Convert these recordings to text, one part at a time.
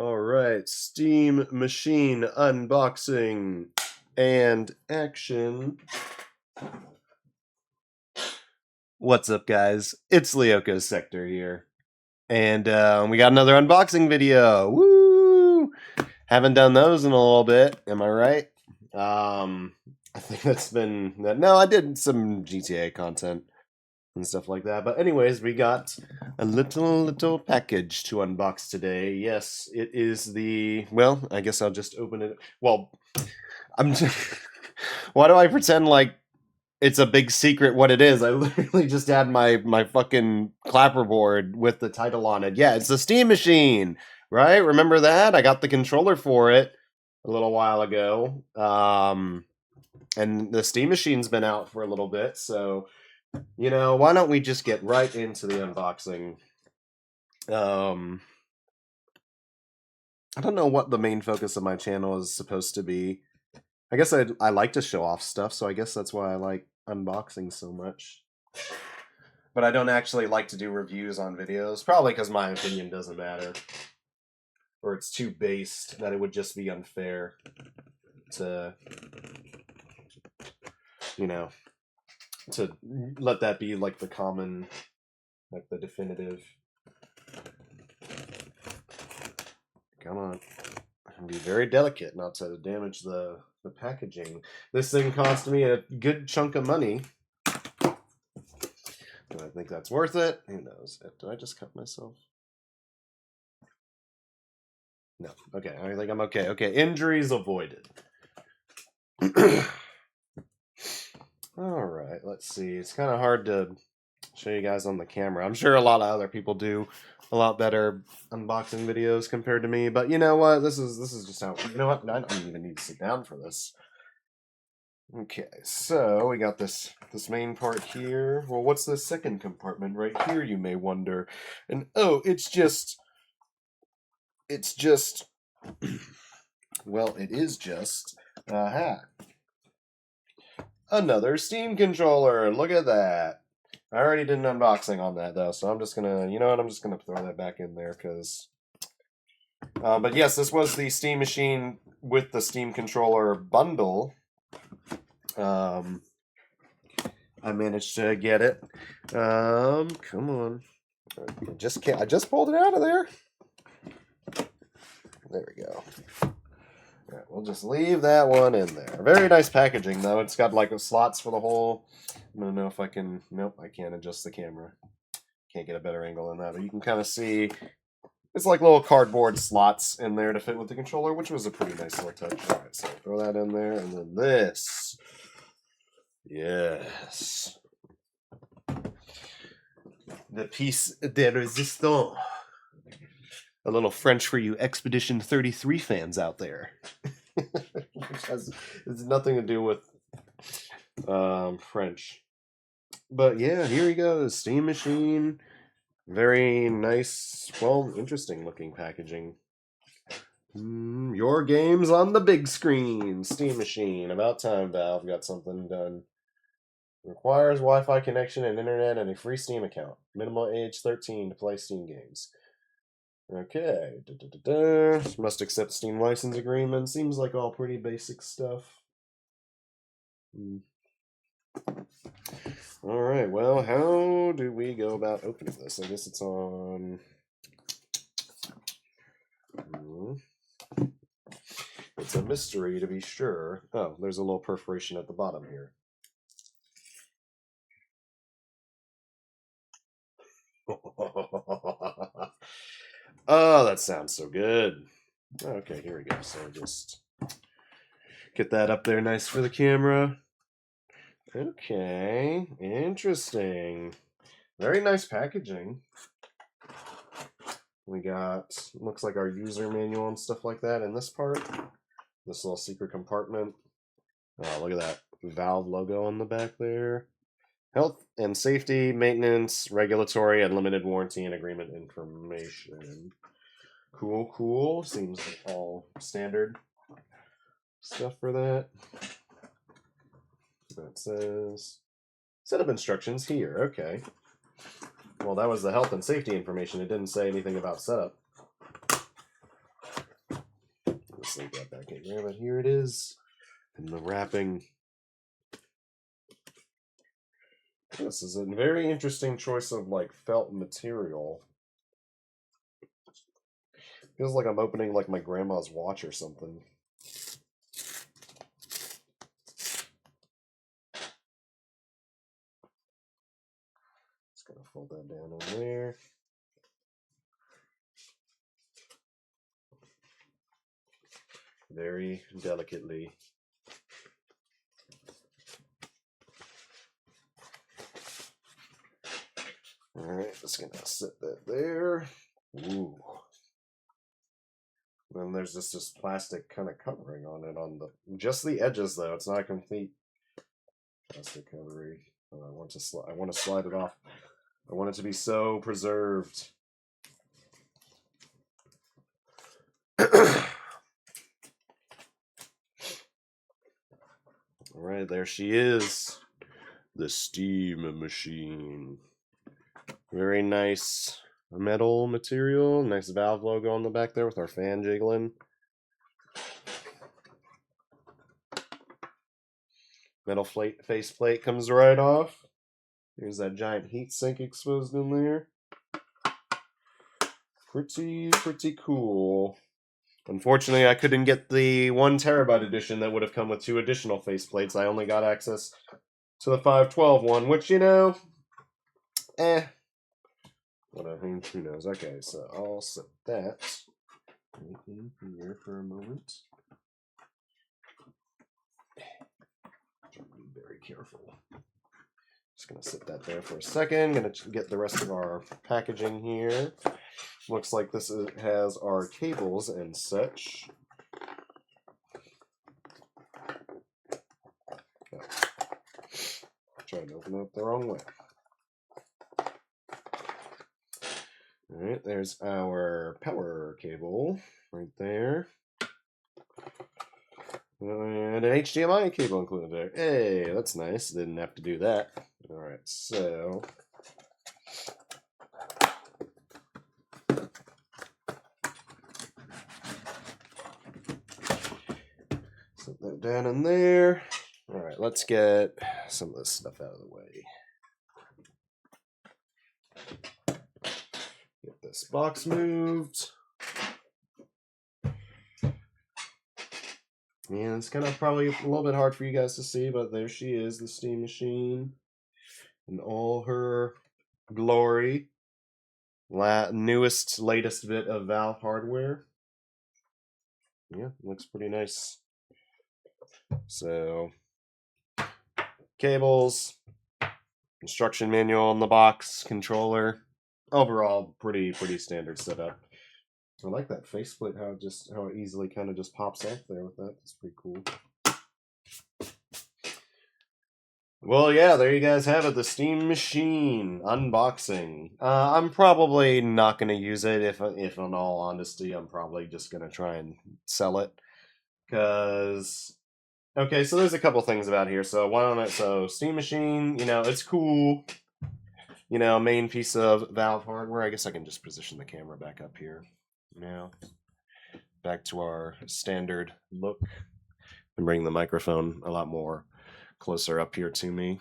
All right, Steam Machine unboxing and action. What's up, guys? It's Lyoko Sector here, and we got another unboxing video. Woo! Haven't done those in a little bit. Am I right? I think that's been no. I did some GTA content and stuff like that. But anyways, we got a little package to unbox today. Yes, it is the, well, I guess I'll just open it. Well, I'm just, why do I pretend like it's a big secret what it is? I literally just had my fucking clapperboard with the title on it. Yeah, it's the Steam Machine, right? Remember that? I got the controller for it a little while ago. And the Steam Machine's been out for a little bit, so you know, why don't we just get right into the unboxing? I don't know what the main focus of my channel is supposed to be. I guess I like to show off stuff, so I guess that's why I like unboxing so much. But I don't actually like to do reviews on videos, probably because my opinion doesn't matter. Or it's too based that it would just be unfair to, you know, to let that be like the common, like the definitive. Come on. Be very delicate not to damage the packaging. This thing cost me a good chunk of money. Do I think that's worth it? Who knows? Did I just cut myself? No. Okay, I think I'm okay. Okay, injuries avoided. All right, let's see. It's kind of hard to show you guys on the camera. I'm sure a lot of other people do a lot better unboxing videos compared to me, but you know what? This is just how, you know what? I don't even need to sit down for this. Okay, so we got this main part here. Well, what's the second compartment right here, you may wonder? And oh, it's just well, it is just another Steam controller. Look at that. I already did an unboxing on that though, so I'm just gonna, you know what, I'm just gonna throw that back in there because but yes, this was the Steam Machine with the Steam controller bundle. I managed to get it. Come on. I just pulled it out of there. There we go. Alright, we'll just leave that one in there. Very nice packaging though. It's got like slots for the hole. I don't know if I can, nope, I can't adjust the camera. Can't get a better angle than that, but you can kind of see it's like little cardboard slots in there to fit with the controller, which was a pretty nice little touch. Alright, so throw that in there, and then this. Yes. The piece de resistance. A little French for you Expedition 33 fans out there. Which has nothing to do with French. But yeah, here we go. The Steam Machine. Very nice, well, interesting looking packaging. Your games on the big screen. Steam Machine. About time Valve got something done. Requires Wi-Fi connection and internet and a free Steam account. Minimal age 13 to play Steam games. Okay. Must accept Steam license agreement. Seems like all pretty basic stuff. Alright, well, how do we go about opening this? I guess it's on... It's a mystery to be sure. Oh, there's a little perforation at the bottom here. Oh, that sounds so good. Okay, here we go. So just get that up there nice for the camera. Okay, interesting. Very nice packaging. We got, looks like our user manual and stuff like that in this part. This little secret compartment. Oh, look at that Valve logo on the back there. Health and safety, maintenance, regulatory, and limited warranty and agreement information. Cool, cool. Seems like all standard stuff for that. That says setup instructions here. Okay. Well, that was the health and safety information. It didn't say anything about setup. obviously got back in there, but here it is in the wrapping. This is a very interesting choice of like felt material. Feels like I'm opening like my grandma's watch or something. Just gonna fold that down in there. Very delicately. Alright, just gonna set that there. Ooh. Then there's just this plastic kind of covering on it on the just the edges though. It's not a complete plastic covering. Oh, I want to slide it off. I want it to be so preserved. Alright, there she is. The steam machine. Very nice metal material. Nice valve logo on the back there with our fan jiggling. Metal faceplate comes right off. Here's that giant heat sink exposed in there. Pretty cool. Unfortunately, I couldn't get the 1 terabyte edition that would have come with 2 additional faceplates. I only got access to the 512 one, which, you know, whatever, who knows. Okay, so I'll set that right in here for a moment. Try to be very careful. Just gonna sit that there for a second. Gonna get the rest of our packaging here. Looks like this has our cables and such. Oh. Trying to open it the wrong way. Alright, there's our power cable right there. And an HDMI cable included there. Hey, that's nice. Didn't have to do that. Alright, so set that down in there. Alright, let's get some of this stuff out of the way. Get this box moved. And it's kind of probably a little bit hard for you guys to see, but there she is, the steam machine in all her glory. Newest, latest bit of Valve hardware. Yeah, looks pretty nice. So, cables, instruction manual in the box, controller. Overall, pretty standard setup. I like that faceplate, how it easily kind of just pops off there with that. That's pretty cool. Well, yeah, there you guys have it, the Steam Machine unboxing. I'm probably not going to use it, if in all honesty, I'm probably just going to try and sell it. Because, okay, so there's a couple things about here. So Steam Machine, you know, it's cool. You know, main piece of Valve hardware. I guess I can just position the camera back up here. Now, back to our standard look. And bring the microphone a lot more closer up here to me.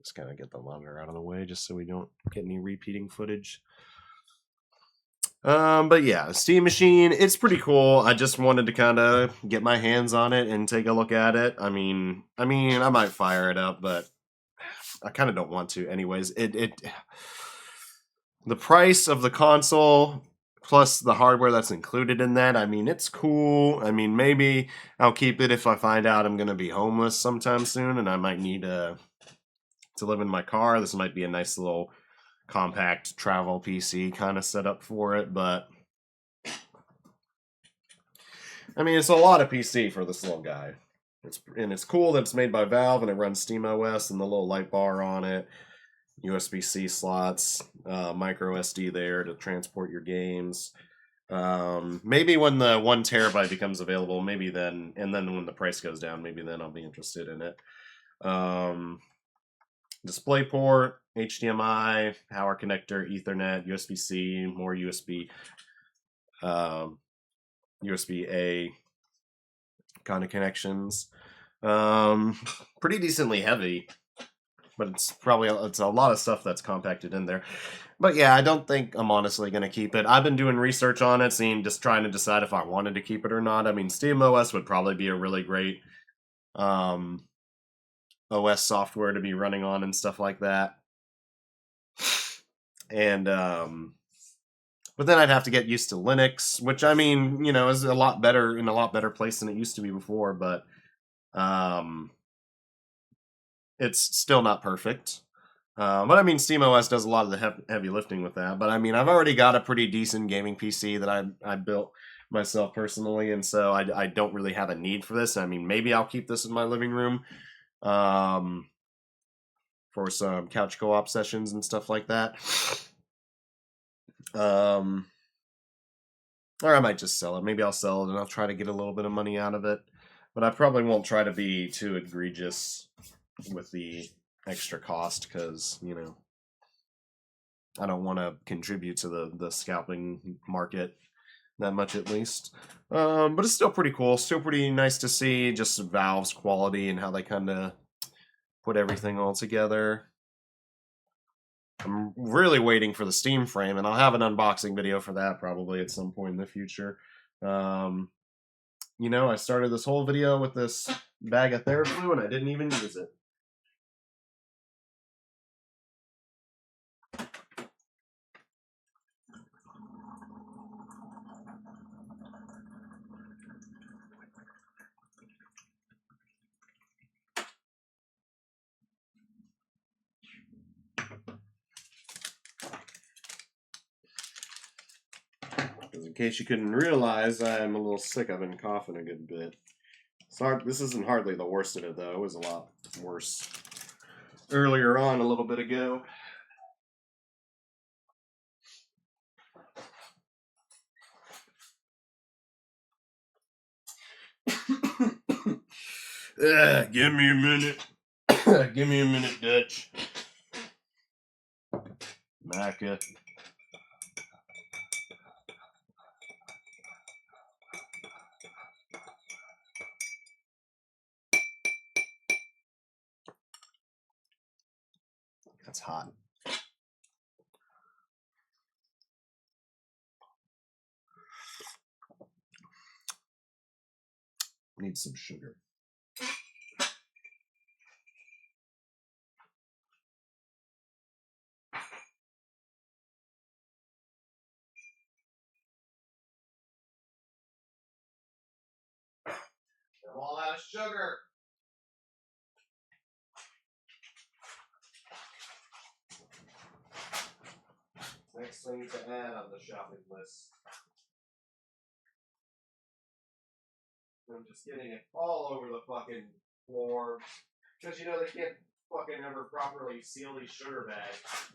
Just kind of get the monitor out of the way just so we don't get any repeating footage. But yeah, Steam Machine, it's pretty cool. I just wanted to kind of get my hands on it and take a look at it. I mean, I might fire it up, but I kind of don't want to anyways. The price of the console plus the hardware that's included in that, I mean, it's cool. I mean, maybe I'll keep it if I find out I'm going to be homeless sometime soon and I might need to live in my car. This might be a nice little compact travel PC kind of setup for it, but I mean, it's a lot of PC for this little guy. It's cool that it's made by Valve and it runs SteamOS and the little light bar on it. USB-C slots, micro SD there to transport your games. Maybe when the 1 terabyte becomes available, maybe then, and then when the price goes down, maybe then I'll be interested in it. DisplayPort, HDMI, power connector, Ethernet, USB-C, more USB USB-A kind of connections. Pretty decently heavy, but it's a lot of stuff that's compacted in there. But yeah, I don't think I'm honestly going to keep it. I've been doing research on it, just trying to decide if I wanted to keep it or not. I mean, SteamOS would probably be a really great OS software to be running on and stuff like that. And but then I'd have to get used to Linux, which I mean, is a lot better place than it used to be before, but it's still not perfect. But I mean, SteamOS does a lot of the heavy lifting with that. But I mean, I've already got a pretty decent gaming PC that I built myself personally, and so I don't really have a need for this. I mean, maybe I'll keep this in my living room for some couch co-op sessions and stuff like that. Or I might just sell it. Maybe I'll sell it and I'll try to get a little bit of money out of it. But I probably won't try to be too egregious with the extra cost because, I don't want to contribute to the scalping market that much at least. But it's still pretty cool. Still pretty nice to see just Valve's quality and how they kind of put everything all together. I'm really waiting for the Steam frame, and I'll have an unboxing video for that probably at some point in the future. I started this whole video with this bag of TheraBlue, and I didn't even use it. In case you couldn't realize, I'm a little sick. I've been coughing a good bit. This isn't hardly the worst of it, though. It was a lot worse earlier on, a little bit ago. Give me a minute. Give me a minute, Dutch. Macca. That's hot. Need some sugar. I'm all out of sugar. Next thing to add on the shopping list. I'm just getting it all over the fucking floor. Because, they can't fucking ever properly seal these sugar bags.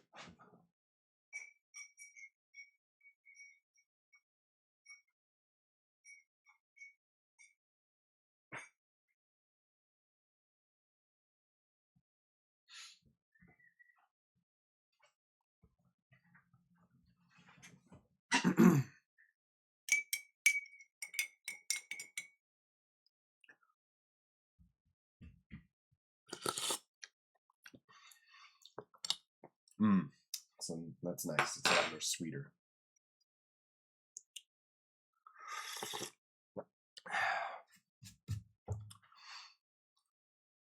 So that's nice. It's a lot more sweeter.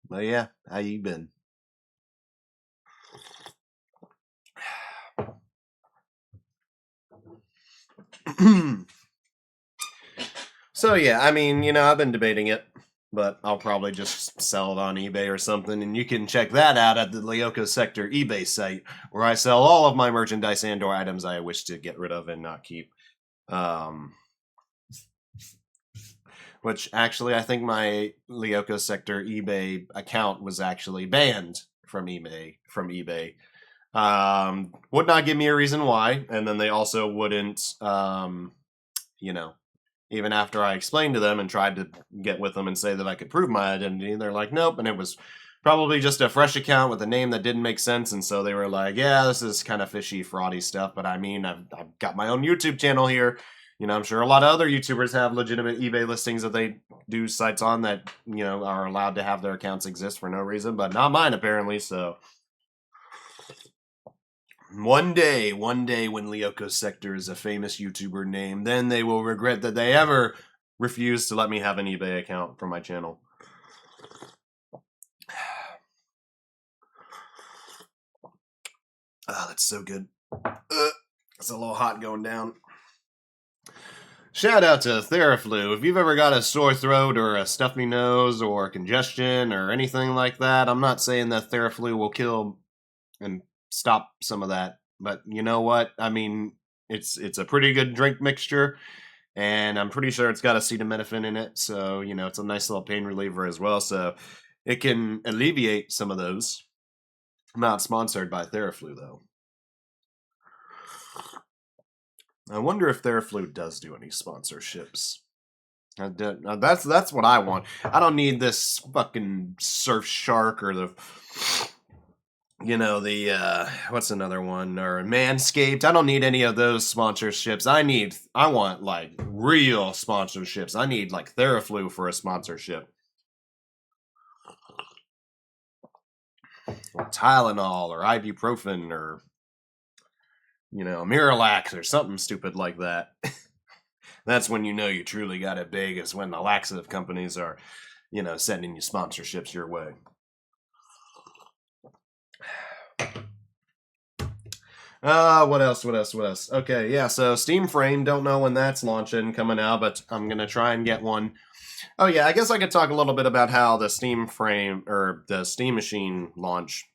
Well, yeah, how you been? So yeah, I mean, I've been debating it, but I'll probably just sell it on eBay or something, and you can check that out at the Lyoko Sector eBay site, where I sell all of my merchandise and/or items I wish to get rid of and not keep. Which actually, I think my Lyoko Sector eBay account was actually banned from eBay. Would not give me a reason why, and then they also wouldn't, even after I explained to them and tried to get with them and say that I could prove my identity, they're like, nope, and it was probably just a fresh account with a name that didn't make sense, and so they were like, yeah, this is kind of fishy, fraudy stuff, but I mean, I've got my own YouTube channel here, You know, I'm sure a lot of other YouTubers have legitimate eBay listings that they do sites on that, you know, are allowed to have their accounts exist for no reason, but not mine apparently, so. One day when Lyoko Sector is a famous YouTuber name, then they will regret that they ever refused to let me have an eBay account for my channel. Oh, that's so good. It's a little hot going down. Shout out to Theraflu. If you've ever got a sore throat or a stuffy nose or congestion or anything like that, I'm not saying that Theraflu will kill and stop some of that, but you know what? I mean, it's a pretty good drink mixture, and I'm pretty sure it's got acetaminophen in it, so you know it's a nice little pain reliever as well. So it can alleviate some of those. I'm not sponsored by Theraflu though. I wonder if Theraflu does do any sponsorships. That's what I want. I don't need this fucking Surfshark or the, you know, the what's another one, or Manscaped. I don't need any of those sponsorships. I want like real sponsorships. I need like Theraflu for a sponsorship. Or Tylenol or ibuprofen or, you know, Miralax or something stupid like that. That's when you know you truly got it big, is when the laxative companies are, you know, sending you sponsorships your way. What else? Okay, yeah, so Steam Frame, don't know when that's launching, coming out, but I'm gonna try and get one. Oh yeah, I guess I could talk a little bit about how the Steam Frame, or the Steam Machine launch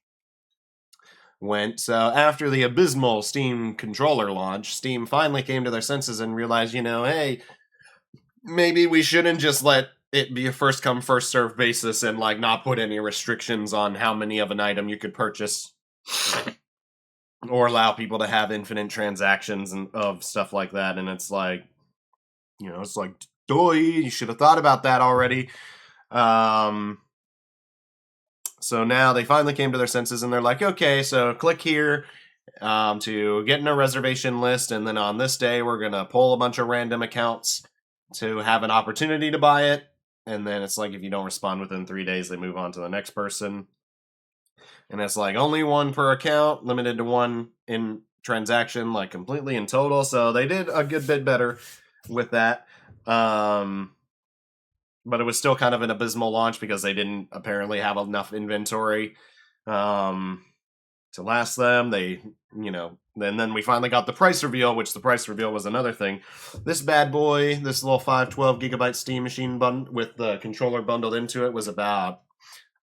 went. So after the abysmal Steam controller launch, Steam finally came to their senses and realized, you know, hey, maybe we shouldn't just let it be a first come first serve basis and like not put any restrictions on how many of an item you could purchase, or allow people to have infinite transactions and of stuff like that. And it's like, you know, it's like, duh, you should have thought about that already. So now they finally came to their senses and they're like, okay, so click here to get in a reservation list, and then on this day we're gonna pull a bunch of random accounts to have an opportunity to buy it. And then it's like, if you don't respond within 3 days, they move on to the next person. And it's like only one per account, limited to one in transaction, like completely in total. So they did a good bit better with that. But it was still kind of an abysmal launch because they didn't apparently have enough inventory to last them. They, you know, and then we finally got the price reveal, which the price reveal was another thing. This bad boy, this little 512 gigabyte Steam Machine with the controller bundled into it, was about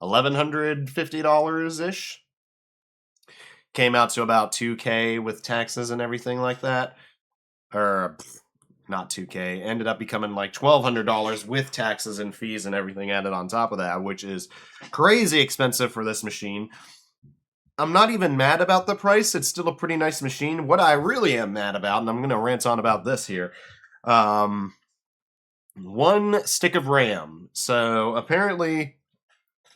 $1,150 ish. Came out to about $2K with taxes and everything like that. Or not $2K. Ended up becoming like $1,200 with taxes and fees and everything added on top of that, which is crazy expensive for this machine. I'm not even mad about the price. It's still a pretty nice machine. What I really am mad about, and I'm going to rant on about this here, one stick of RAM. So apparently,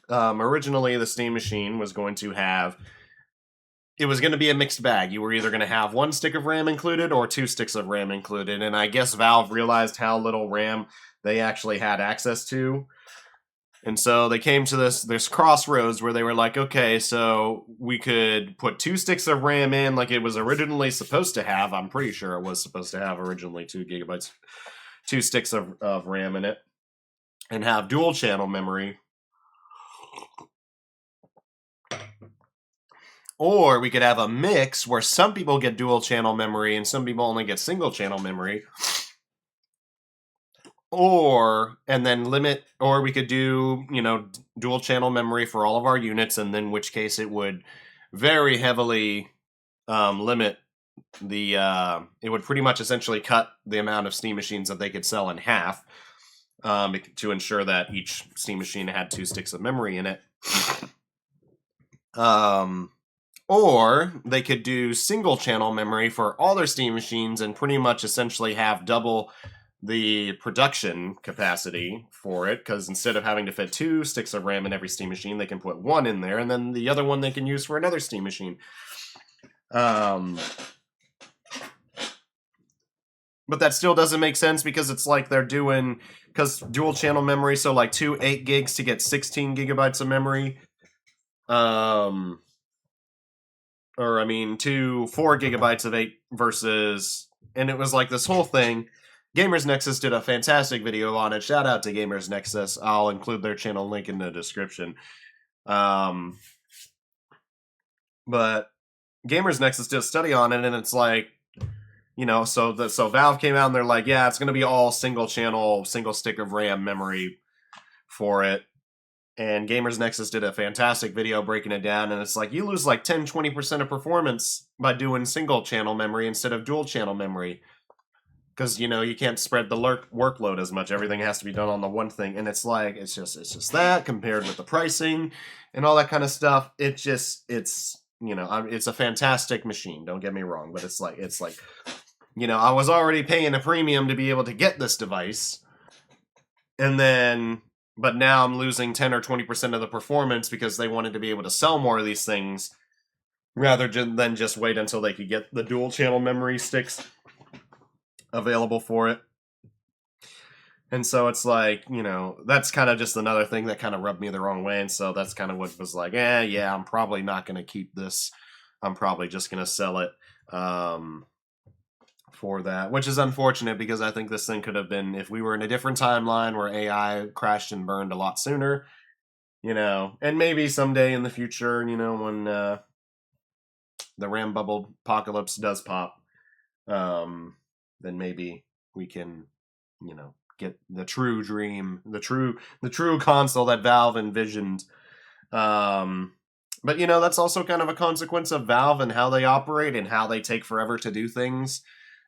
originally the Steam Machine was going to have, it was going to be a mixed bag. You were either going to have one stick of RAM included or 2 sticks of RAM included. And I guess Valve realized how little RAM they actually had access to. And so they came to this crossroads where they were like, okay, so we could put 2 sticks of RAM in like it was originally supposed to have. I'm pretty sure it was supposed to have originally 2 gigabytes, 2 sticks of RAM in it, and have dual channel memory. Or we could have a mix where some people get dual channel memory and some people only get single channel memory. Or we could do, you know, dual channel memory for all of our units, and in which case it would very heavily limit the, it would pretty much essentially cut the amount of Steam Machines that they could sell in half, to ensure that each Steam Machine had 2 sticks of memory in it. Or they could do single channel memory for all their Steam Machines and pretty much essentially have double the production capacity for it, because instead of having to fit 2 sticks of RAM in every Steam Machine, they can put 1 in there, and then the other one they can use for another Steam Machine. But but that still doesn't make sense because it's like they're doing, because dual channel memory, so like 2 8 gigs to get 16 gigabytes of memory. Or I mean 2 4 gigabytes of 8 versus, and it was like this whole thing. Gamers Nexus did a fantastic video on it. Shout out to Gamers Nexus. I'll include their channel link in the description. But Gamers Nexus did a study on it, and it's like, you know, so Valve came out and they're like, yeah, it's going to be all single channel, single stick of RAM memory for it. And Gamers Nexus did a fantastic video breaking it down, and it's like you lose like 10-20% of performance by doing single channel memory instead of dual channel memory. Because, you know, you can't spread the workload as much. Everything has to be done on the one thing. And it's like, it's just that compared with the pricing and all that kind of stuff. It's, you know, it's a fantastic machine. Don't get me wrong. But it's like, you know, I was already paying a premium to be able to get this device. And then, but now I'm losing 10 or 20% of the performance because they wanted to be able to sell more of these things rather than just wait until they could get the dual channel memory sticks available for it. And so it's like, you know, that's kind of just another thing that kind of rubbed me the wrong way. And so that's kind of what was like, yeah, I'm probably not going to keep this. I'm probably just going to sell it for that, which is unfortunate because I think this thing could have been, if we were in a different timeline where AI crashed and burned a lot sooner, you know, and maybe someday in the future, you know, when the RAM bubble apocalypse does pop, then maybe we can, you know, get the true dream, the true console that Valve envisioned. But you know, that's also kind of a consequence of Valve and how they operate and how they take forever to do things.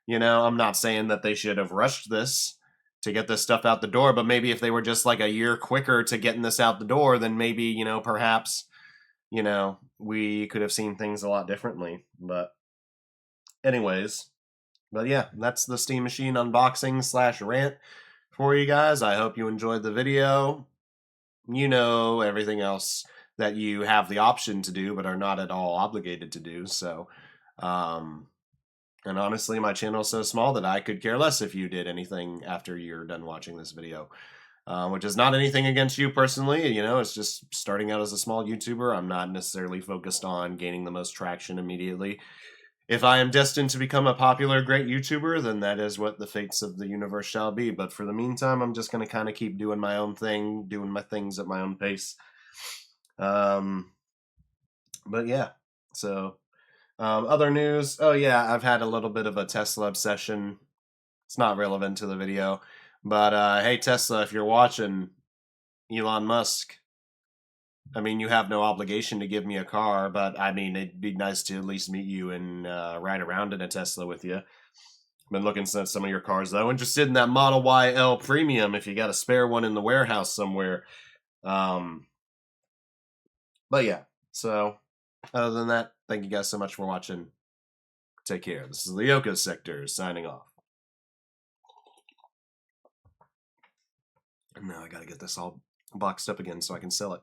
You know, I'm not saying that they should have rushed this to get this stuff out the door, but maybe if they were just like a year quicker to getting this out the door, then maybe, you know, perhaps, you know, we could have seen things a lot differently. But anyways, but yeah, that's the Steam Machine unboxing / rant for you guys. I hope you enjoyed the video. You know, everything else that you have the option to do but are not at all obligated to do. So, and honestly, my channel is so small that I could care less if you did anything after you're done watching this video. Which is not anything against you personally. You know, it's just starting out as a small YouTuber. I'm not necessarily focused on gaining the most traction immediately. If I am destined to become a popular, great YouTuber, then that is what the fates of the universe shall be. But for the meantime, I'm just going to kind of keep doing my own thing, doing my things at my own pace. But yeah, so other news. Oh yeah, I've had a little bit of a Tesla obsession. It's not relevant to the video. But hey, Tesla, if you're watching, Elon Musk, I mean, you have no obligation to give me a car, but I mean, it'd be nice to at least meet you and ride around in a Tesla with you. Been looking at some of your cars, though. Interested in that Model Y L Premium if you got a spare one in the warehouse somewhere. But yeah, so other than that, thank you guys so much for watching. Take care. This is the Yoko Sector signing off. And now I gotta get this all boxed up again so I can sell it.